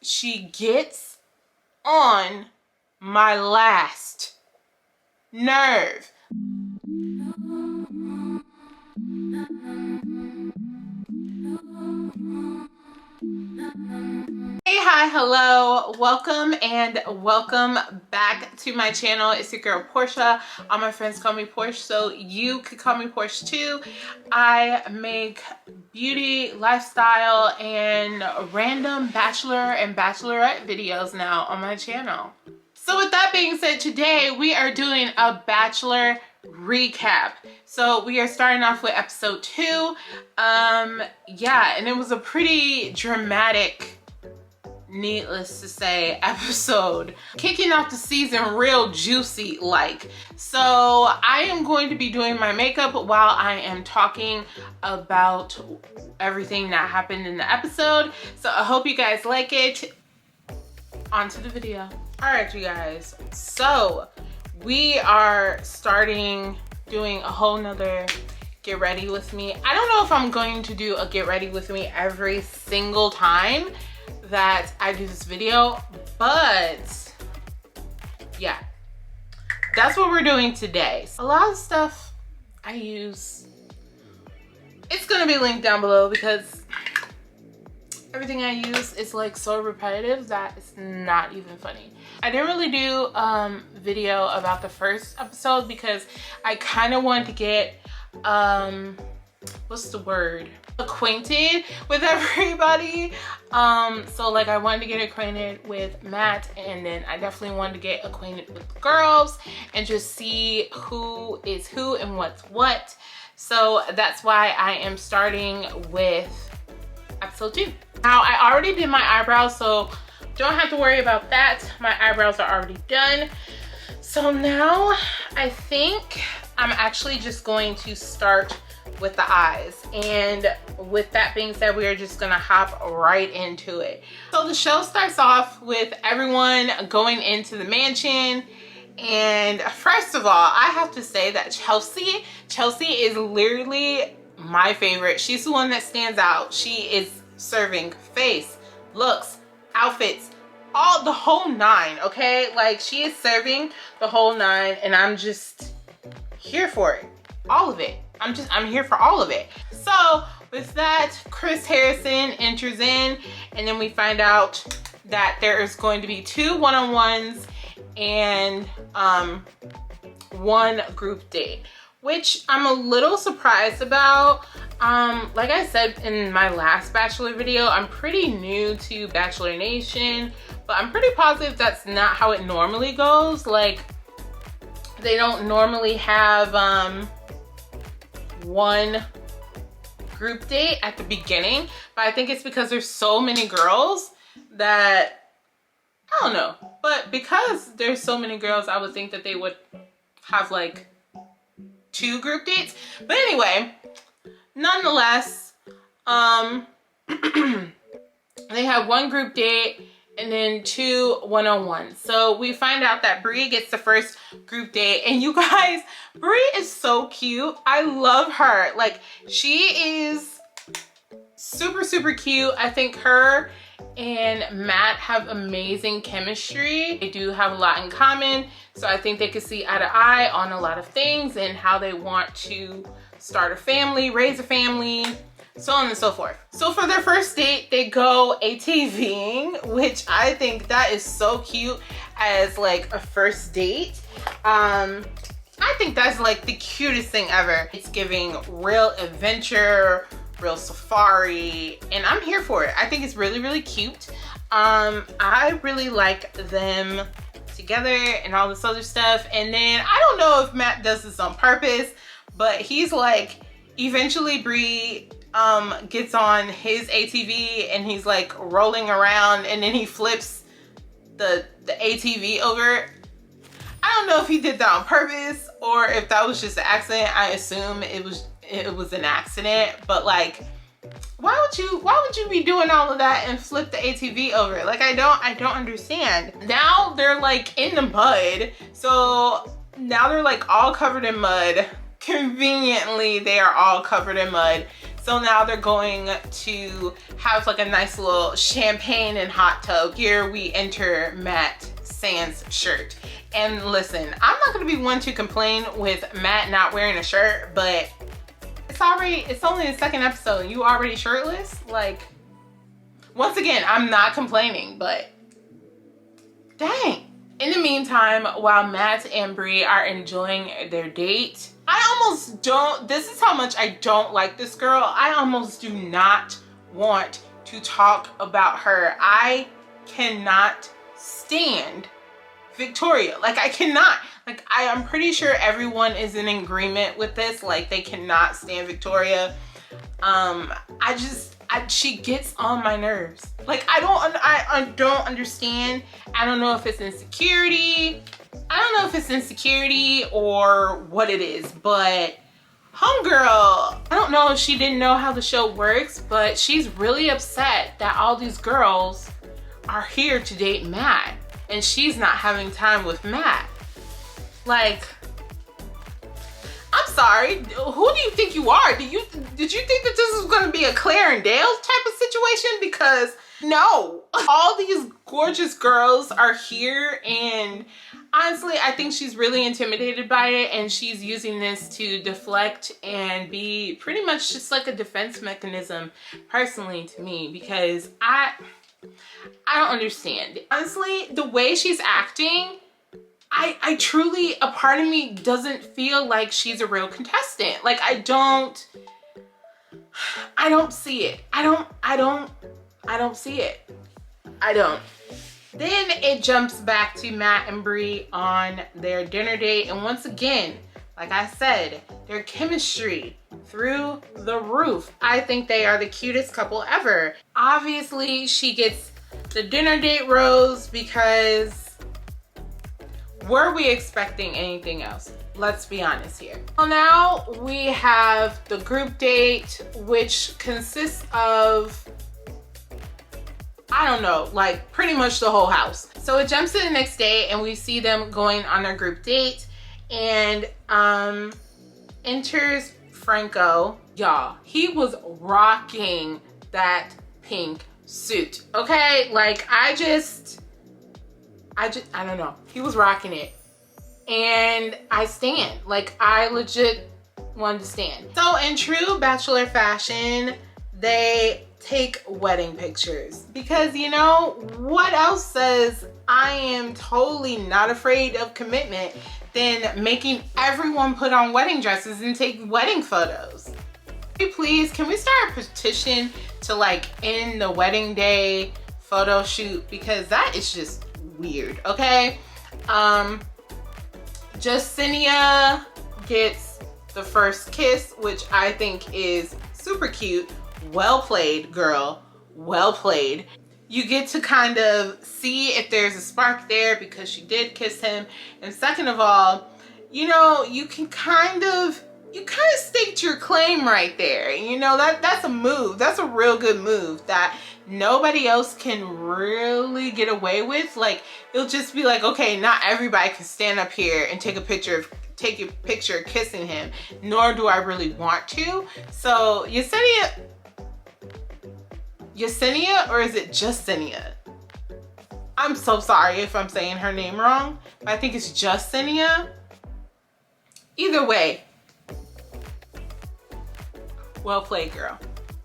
she gets on my last nerve. Hey, hi, hello, welcome back to my channel. It's your girl Portia. All my friends call me Porsh, so you could call me Porsh too. I make beauty, lifestyle, and random bachelor and bachelorette videos now on my channel. So with that being said, today we are doing a bachelor recap. So we are starting off with episode 2. Yeah, and it was a pretty dramatic, needless to say, episode. Kicking off the season real juicy like. So I am going to be doing my makeup while I am talking about everything that happened in the episode. So I hope you guys like it. On to the video. All right, you guys. So we are doing a whole nother get ready with me. I don't know if I'm going to do a get ready with me every single time that I do this video, but yeah, that's what we're doing today. A lot of stuff I use, it's gonna be linked down below because everything I use is like so repetitive that it's not even funny. I didn't really do video about the first episode because I kind of wanted to get what's the word, acquainted with everybody. So like I wanted to get acquainted with Matt, and then I definitely wanted to get acquainted with the girls and just see who is who and what's what. So that's why I am starting with episode 2. Now I already did my eyebrows, so don't have to worry about that. My eyebrows are already done. So now I think I'm actually just going to start with the eyes. And with that being said, we are just gonna hop right into it. So the show starts off with everyone going into the mansion. And first of all, I have to say that Chelsea is literally my favorite. She's the one that stands out. She is serving face, looks, outfits, all the whole 9, okay? Like she is serving the whole 9 and I'm just here for it. All of it. I'm here for all of it. So with that, Chris Harrison enters in, and then we find out that there is going to be 2 one-on-ones and 1 group date, which I'm a little surprised about. Like I said in my last Bachelor video, I'm pretty new to Bachelor Nation, but I'm pretty positive that's not how it normally goes. Like they don't normally have 1 group date at the beginning, but I think it's because there's so many girls that, I don't know, but because there's so many girls, I would think that they would have like 2 group dates. But anyway, nonetheless, they have 1 group date and then 2 one-on-ones. So we find out that Bree gets the first group date, and you guys, Bree is so cute. I love her. Like she is super, super cute. I think her and Matt have amazing chemistry. They do have a lot in common. So I think they could see eye to eye on a lot of things and how they want to start a family, raise a family, so on and so forth. So for their first date, they go ATVing, which I think that is so cute as like a first date. I think that's like the cutest thing ever. It's giving real adventure, real safari, and I'm here for it. I think it's really, really cute. I really like them together and all this other stuff. And then I don't know if Matt does this on purpose, but he's like, eventually Bree gets on his ATV and he's like rolling around, and then he flips the ATV over. I don't know if he did that on purpose or if that was just an accident. I assume it was an accident, but like, why would you be doing all of that and flip the ATV over? Like I don't understand. Now they're like in the mud, so now they're like all covered in mud. Conveniently, they are all covered in mud. So now they're going to have like a nice little champagne and hot tub. Here we enter Matt sans shirt. And listen, I'm not gonna be one to complain with Matt not wearing a shirt, but it's only the second episode and you already shirtless? Like, once again, I'm not complaining, but dang. In the meantime, while Matt and Bree are enjoying their date, this is how much I don't like this girl. I almost do not want to talk about her. I cannot stand Victoria. Like, I cannot. Like, I'm pretty sure everyone is in agreement with this. Like, they cannot stand Victoria. She gets on my nerves. Like, I don't understand. I don't know if it's insecurity. I don't know if it's insecurity or what it is, but homegirl, I don't know if she didn't know how the show works, but she's really upset that all these girls are here to date Matt and she's not having time with Matt. Like, I'm sorry, who do you think you are? Did you think that this was gonna be a Claire and Dale type of situation? Because no, all these gorgeous girls are here, and honestly, I think she's really intimidated by it, and she's using this to deflect and be pretty much just like a defense mechanism, personally, to me, because I don't understand. Honestly, the way she's acting, I truly, a part of me doesn't feel like she's a real contestant. Like, I don't see it. I don't see it. I don't. Then it jumps back to Matt and Bree on their dinner date. And once again, like I said, their chemistry through the roof. I think they are the cutest couple ever. Obviously, she gets the dinner date rose because were we expecting anything else? Let's be honest here. Well, now we have the group date, which consists of, I don't know, like pretty much the whole house. So it jumps to the next day and we see them going on their group date, and enters Franco. Y'all, he was rocking that pink suit, okay? Like, I don't know. He was rocking it. And I stand. Like, I legit wanted to stand. So in true Bachelor fashion, they take wedding pictures. Because, you know, what else says I am totally not afraid of commitment than making everyone put on wedding dresses and take wedding photos? Please, can we start a petition to like end the wedding day photo shoot? Because that is just weird, okay? Justinia gets the first kiss, which I think is super cute. Well played, girl. Well played. You get to kind of see if there's a spark there because she did kiss him. And second of all, you know, you kind of staked your claim right there. You know, that's a move. That's a real good move that nobody else can really get away with. Like, it'll just be like, okay, not everybody can stand up here and take a picture kissing him, nor do I really want to. So Yesenia, or is it Justinia? I'm so sorry if I'm saying her name wrong, but I think it's Justinia. Either way, well played, girl.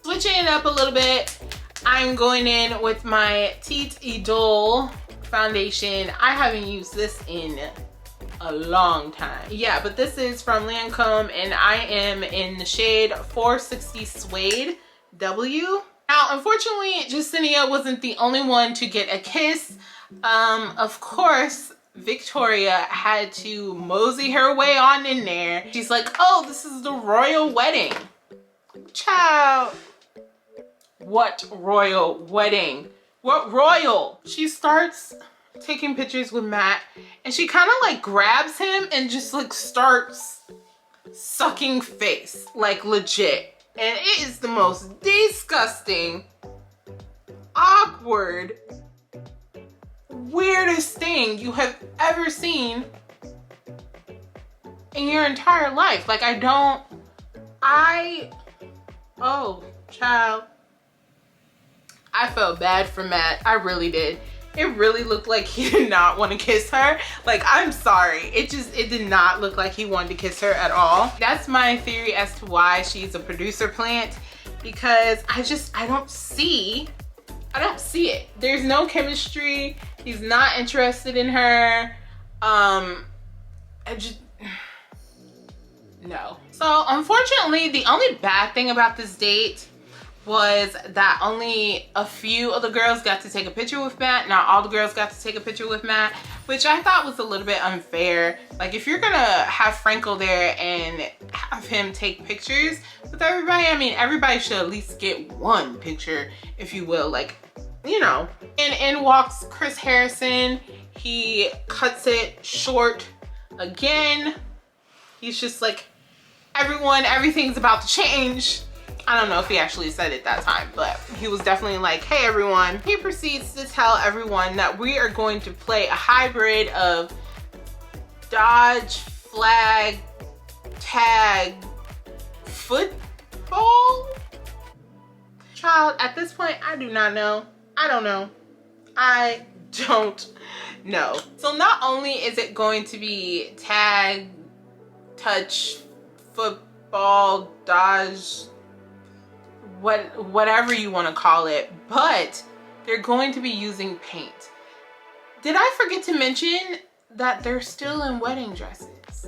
Switching it up a little bit, I'm going in with my Teat Idol foundation. I haven't used this in a long time. Yeah, but this is from Lancome and I am in the shade 460 Suede W. Now, unfortunately, Justinia wasn't the only one to get a kiss. Of course, Victoria had to mosey her way on in there. She's like, oh, this is the royal wedding. Child, what royal wedding? What royal? She starts taking pictures with Matt and she kind of like grabs him and just like starts sucking face, like legit. And it is the most disgusting, awkward, weirdest thing you have ever seen in your entire life. Like, Oh, child. I felt bad for Matt. I really did. It really looked like he did not want to kiss her. Like, I'm sorry. It did not look like he wanted to kiss her at all. That's my theory as to why she's a producer plant, because I don't see it. There's no chemistry. He's not interested in her. No. So unfortunately, the only bad thing about this date was that only a few of the girls got to take a picture with Matt. Not all the girls got to take a picture with Matt, which I thought was a little bit unfair. Like, if you're gonna have Frankel there and have him take pictures with everybody, I mean, everybody should at least get one picture, if you will, like, you know. And in walks Chris Harrison. He cuts it short again. He's just like, everything's about to change. I don't know if he actually said it that time, but he was definitely like, hey everyone. He proceeds to tell everyone that we are going to play a hybrid of dodge, flag, tag, football? Child, at this point, I do not know. I don't know. I don't know. So not only is it going to be tag, touch, football, dodge, whatever you want to call it, but they're going to be using paint. Did I forget to mention that they're still in wedding dresses?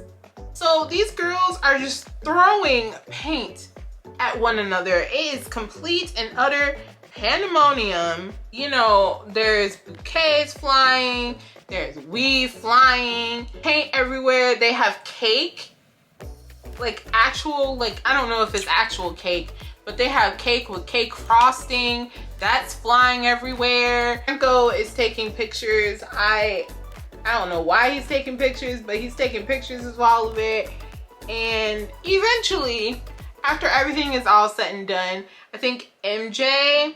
So these girls are just throwing paint at one another. It is complete and utter pandemonium. You know, there's bouquets flying, there's weave flying, paint everywhere. They have cake, like actual, like, I don't know if it's actual cake, but they have cake with cake frosting that's flying everywhere. Franco is taking pictures. I don't know why he's taking pictures, but he's taking pictures of all of it. And eventually, after everything is all said and done, I think MJ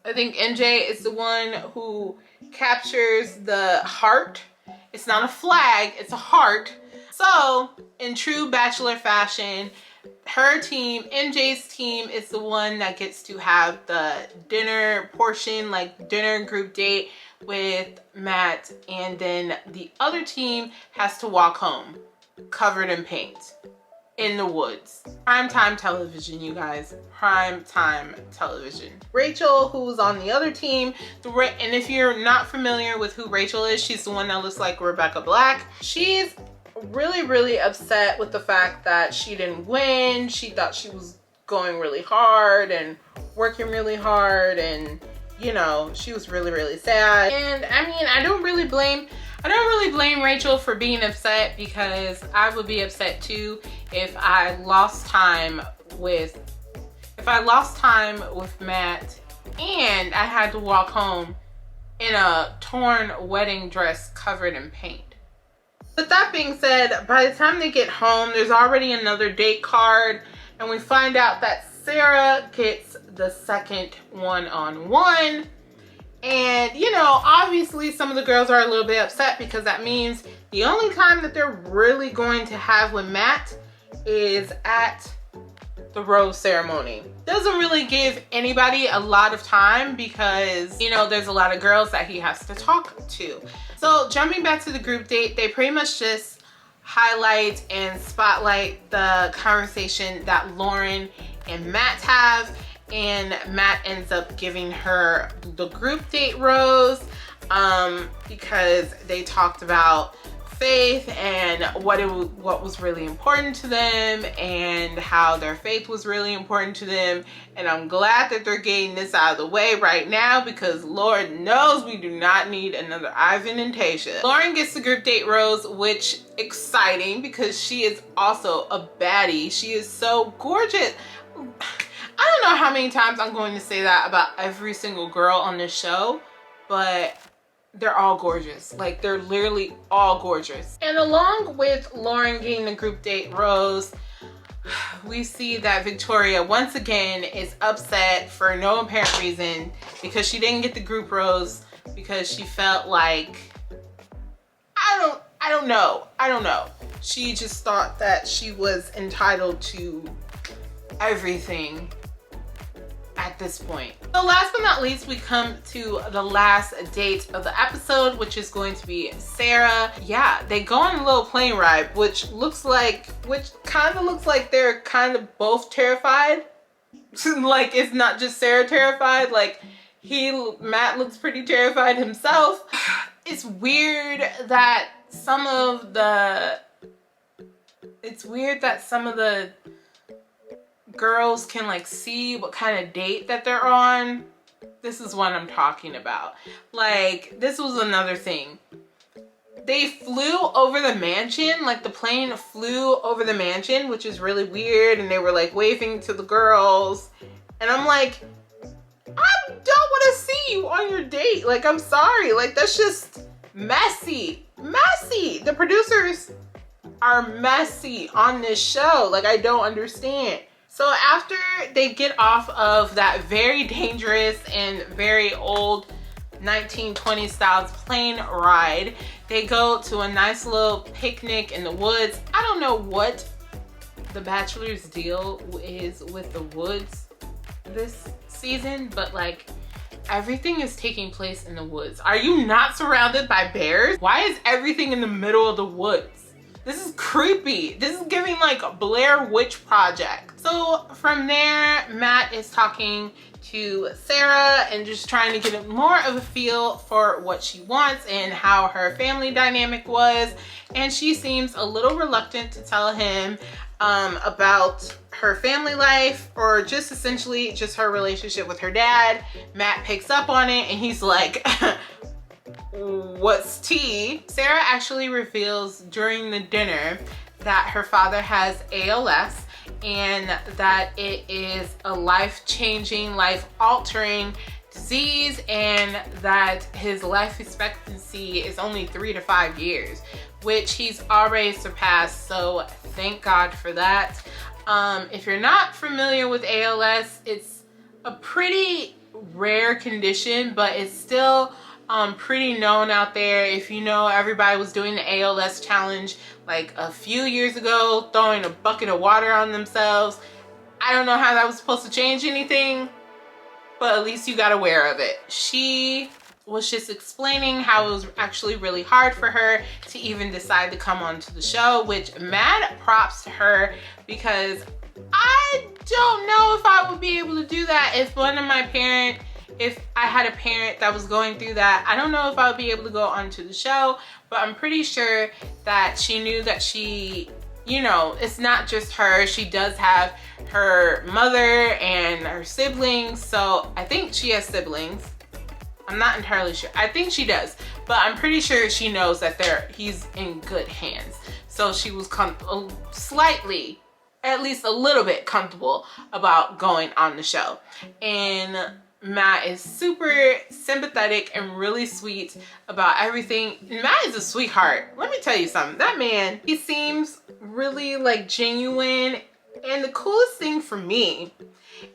is the one who captures the heart. It's not a flag, it's a heart. So in true Bachelor fashion, her team, MJ's team, is the one that gets to have the dinner portion, like dinner group date with Matt, and then the other team has to walk home covered in paint in the woods. Primetime television, you guys. Primetime television. Rachel, who's on the other team, and if you're not familiar with who Rachel is, she's the one that looks like Rebecca Black. She's really upset with the fact that she didn't win. She thought she was going really hard and working really hard, and you know, she was really sad. And I mean, I don't really blame Rachel for being upset, because I would be upset too if I lost time with Matt and I had to walk home in a torn wedding dress covered in paint. With that being said, by the time they get home, there's already another date card, and we find out that Sarah gets the second one-on-one. And, you know, obviously some of the girls are a little bit upset, because that means the only time that they're really going to have with Matt is at the rose ceremony. Doesn't really give anybody a lot of time, because, you know, there's a lot of girls that he has to talk to. So jumping back to the group date, they pretty much just highlight and spotlight the conversation that Lauren and Matt have, and Matt ends up giving her the group date rose because they talked about faith and what was really important to them, and how their faith was really important to them. And I'm glad that they're getting this out of the way right now, because Lord knows we do not need another Ivan and Tayshia. Lauren gets the group date rose, which exciting, because she is also a baddie. She is so gorgeous. I don't know how many times I'm going to say that about every single girl on this show, but they're all gorgeous. Like, they're literally all gorgeous. And along with Lauren getting the group date rose, we see that Victoria once again is upset for no apparent reason, because she didn't get the group rose, because she felt like, I don't know. She just thought that she was entitled to everything at this point. So last but not least, we come to the last date of the episode, which is going to be Sarah. Yeah, they go on a little plane ride, which kind of looks like they're kind of both terrified. Like, it's not just Sarah terrified, like Matt looks pretty terrified himself. It's weird that some of the girls can like see what kind of date that they're on. This is what I'm talking about. Like, this was another thing. They flew over the mansion, like the plane flew over the mansion, which is really weird, and they were like waving to the girls. And I'm like, I don't want to see you on your date. Like, I'm sorry. Like, that's just messy. Messy. The producers are messy on this show. Like, I don't understand. So after they get off of that very dangerous and very old 1920s style plane ride, they go to a nice little picnic in the woods. I don't know what the Bachelor's deal is with the woods this season, but like, everything is taking place in the woods. Are you not surrounded by bears? Why is everything in the middle of the woods? This is creepy. This is giving like a Blair Witch Project. So from there, Matt is talking to Sarah and just trying to get more of a feel for what she wants and how her family dynamic was. And she seems a little reluctant to tell him about her family life, or just essentially just her relationship with her dad. Matt picks up on it and he's like, what's tea? Sarah actually reveals during the dinner that her father has ALS and that it is a life-changing, life-altering disease, and that his life expectancy is only 3 to 5 years, which he's already surpassed, so thank God for that. If you're not familiar with ALS, it's a pretty rare condition, but it's still pretty known out there. If you know, everybody was doing the ALS challenge like a few years ago, throwing a bucket of water on themselves. I don't know how that was supposed to change anything, but at least you got aware of it. She was just explaining how it was actually really hard for her to even decide to come onto the show, which mad props to her, because I don't know if I would be able to do that. If I had a parent that was going through that, I don't know if I would be able to go onto the show, but I'm pretty sure that she knew that she, you know, it's not just her. She does have her mother and her siblings. So I think she has siblings. I'm not entirely sure. I think she does, but I'm pretty sure she knows that he's in good hands. So she was slightly, at least a little bit comfortable about going on the show. And Matt is super sympathetic and really sweet about everything. Matt is a sweetheart. Let me tell you something. That man, he seems really like genuine. And the coolest thing for me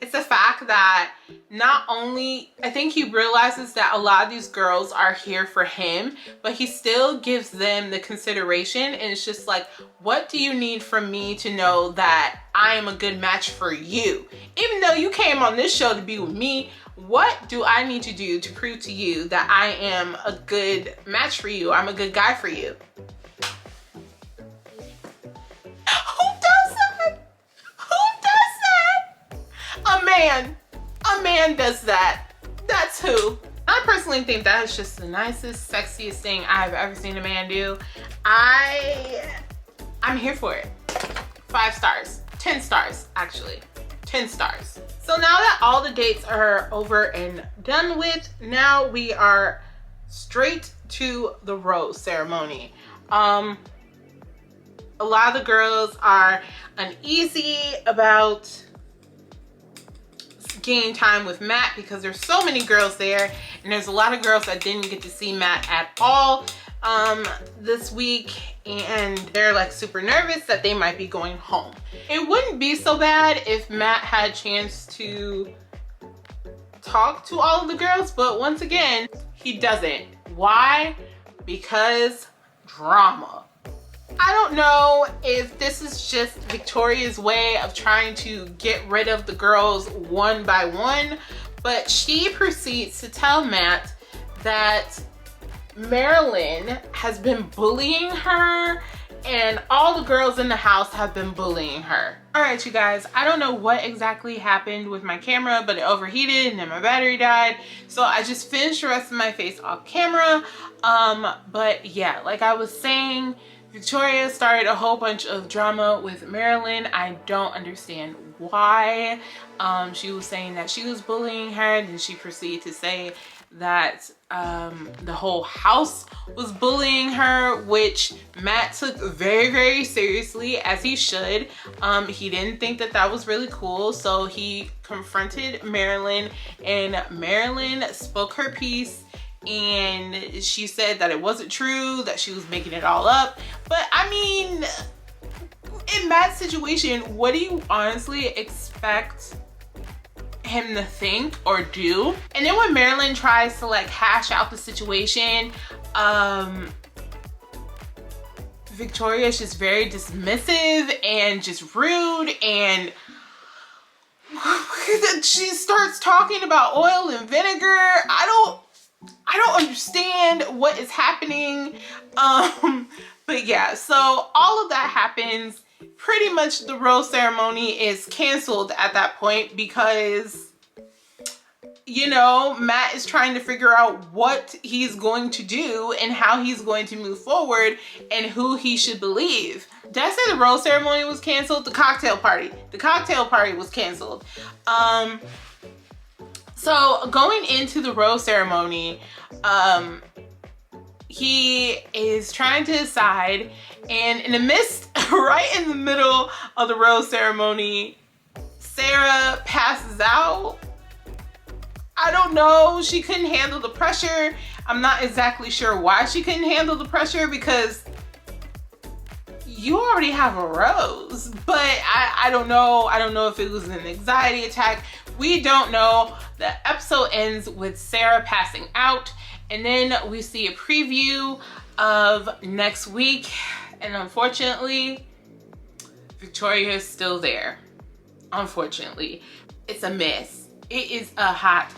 is the fact that not only, I think he realizes that a lot of these girls are here for him, but he still gives them the consideration. And it's just like, what do you need from me to know that I am a good match for you? Even though you came on this show to be with me, what do I need to do to prove to you that I am a good match for you? I'm a good guy for you. Who does that? Who does that? A man does that. That's who. I personally think that is just the nicest, sexiest thing I've ever seen a man do. I'm here for it. 5 stars. 10 stars, actually. 10 stars. So now that all the dates are over and done with, now we are straight to the rose ceremony. A lot of the girls are uneasy about getting time with Matt because there's so many girls there, and there's a lot of girls that didn't get to see Matt at all this week, and they're like super nervous that they might be going home. It wouldn't be so bad if Matt had a chance to talk to all of the girls, but once again, he doesn't. Why? Because drama. I don't know if this is just Victoria's way of trying to get rid of the girls one by one, but she proceeds to tell Matt that Marilyn has been bullying her and all the girls in the house have been bullying her. All right, you guys, I don't know what exactly happened with my camera, but it overheated and then my battery died. So I just finished the rest of my face off camera. But yeah, like I was saying, Victoria started a whole bunch of drama with Marilyn. I don't understand why. She was saying that she was bullying her, and then she proceeded to say that the whole house was bullying her, which Matt took very, very seriously, as he should. He didn't think that that was really cool, so he confronted Marilyn, and Marilyn spoke her piece, and she said that it wasn't true, that she was making it all up. But I mean, in Matt's situation, what do you honestly expect him to think or do? And then when Marilyn tries to like hash out the situation, Victoria is just very dismissive and just rude, and she starts talking about oil and vinegar. I don't understand what is happening. But yeah, so all of that happens. Pretty much the rose ceremony is canceled at that point because, you know, Matt is trying to figure out what he's going to do and how he's going to move forward and who he should believe. Did I say the rose ceremony was canceled? The cocktail party. The cocktail party was canceled. So going into the rose ceremony, he is trying to decide, and in the midst, right in the middle of the rose ceremony, Sarah passes out. I don't know, she couldn't handle the pressure. I'm not exactly sure why she couldn't handle the pressure, because you already have a rose. But I don't know. I don't know if it was an anxiety attack. We don't know. The episode ends with Sarah passing out, and then we see a preview of next week, and unfortunately, Victoria is still there. Unfortunately, it's a mess. It is a hot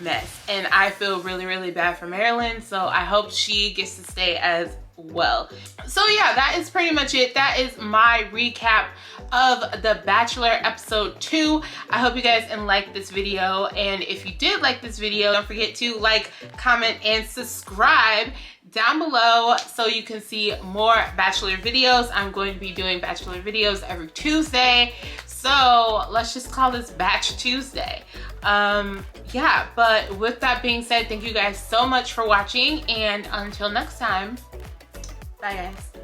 mess, and I feel really, really bad for Marilyn, so I hope she gets to stay as well. So yeah, that is pretty much it. That is my recap of The Bachelor episode 2. I hope you guys liked this video, and if you did like this video, don't forget to like, comment, and subscribe down below so you can see more Bachelor videos. I'm going to be doing Bachelor videos every Tuesday, so let's just call this Batch Tuesday. Yeah, but with that being said, thank you guys so much for watching, and until next time, bye guys.